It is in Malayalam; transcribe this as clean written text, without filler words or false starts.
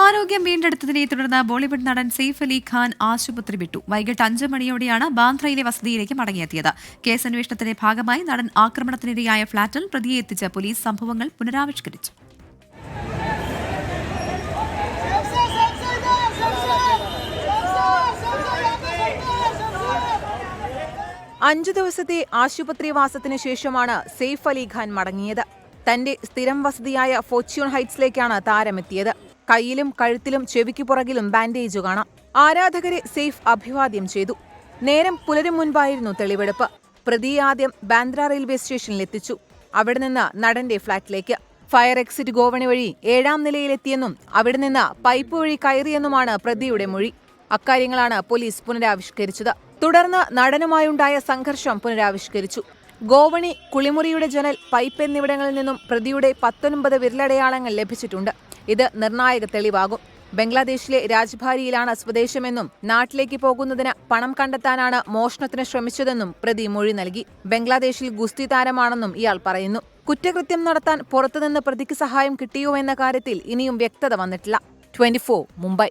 ആരോഗ്യം വീണ്ടെടുത്തതിനെ തുടർന്ന് ബോളിവുഡ് നടൻ സെയ്ഫ് അലി ഖാൻ ആശുപത്രി വിട്ടു. വൈകിട്ട് 5 മണിയോടെയാണ് ബാന്ദ്രയിലെ വസതിയിലേക്ക് മടങ്ങിയെത്തിയത്. കേസന്വേഷണത്തിന്റെ ഭാഗമായി നടൻ ആക്രമണത്തിനിരയായ ഫ്ളാറ്റിൽ പ്രതിയെ എത്തിച്ച പോലീസ് സംഭവങ്ങൾ പുനരാവിഷ്കരിച്ചു. അഞ്ചു ദിവസത്തെ ആശുപത്രിവാസത്തിനു ശേഷമാണ് സെയ്ഫ് അലി ഖാൻ മടങ്ങിയത്. തന്റെ സ്ഥിരം വസതിയായ ഫോർച്യൂൺ ഹൈറ്റ്സിലേക്കാണ് താരമെത്തിയത്. കൈയിലും കഴുത്തിലും ചെവിക്കു പുറകിലും ബാൻഡേജ് കാണാം. ആരാധകരെ സെയ്ഫ് അഭിവാദ്യം ചെയ്തു. നേരം പുലരും മുൻപായിരുന്നു തെളിവെടുപ്പ്. പ്രതിയെ ആദ്യം ബാന്ദ്ര റെയിൽവേ സ്റ്റേഷനിലെത്തിച്ചു. അവിടെ നിന്ന് നടന്റെ ഫ്ളാറ്റിലേക്ക്. ഫയർ എക്സിറ്റ് ഗോവണി വഴി 7ാം നിലയിലെത്തിയെന്നും അവിടെ നിന്ന് പൈപ്പ് വഴി കയറിയെന്നുമാണ് പ്രതിയുടെ മൊഴി. അക്കാര്യങ്ങളാണ് പോലീസ് പുനരാവിഷ്കരിച്ചത്. തുടർന്ന് നടനുമായുണ്ടായ സംഘർഷം പുനരാവിഷ്കരിച്ചു. ഗോവണി, കുളിമുറിയുടെ ജനൽ, പൈപ്പ് എന്നിവിടങ്ങളിൽ നിന്നും പ്രതിയുടെ 19 വിരലടയാളങ്ങൾ ലഭിച്ചിട്ടുണ്ട്. ഇത് നിർണായക തെളിവാകും. ബംഗ്ലാദേശിലെ രാജ്ഭാരിയിലാണ് സ്വദേശമെന്നും നാട്ടിലേക്ക് പോകുന്നതിന് പണം കണ്ടെത്താനാണ് മോഷണത്തിന് ശ്രമിച്ചതെന്നും പ്രതി മൊഴി നൽകി. ബംഗ്ലാദേശിൽ ഗുസ്തി താരമാണെന്നും ഇയാൾ പറയുന്നു. കുറ്റകൃത്യം നടത്താൻ പുറത്തുനിന്ന് പ്രതിക്ക് സഹായം കിട്ടിയോ എന്ന കാര്യത്തിൽ ഇനിയും വ്യക്തത വന്നിട്ടില്ല. 24 മുംബൈ.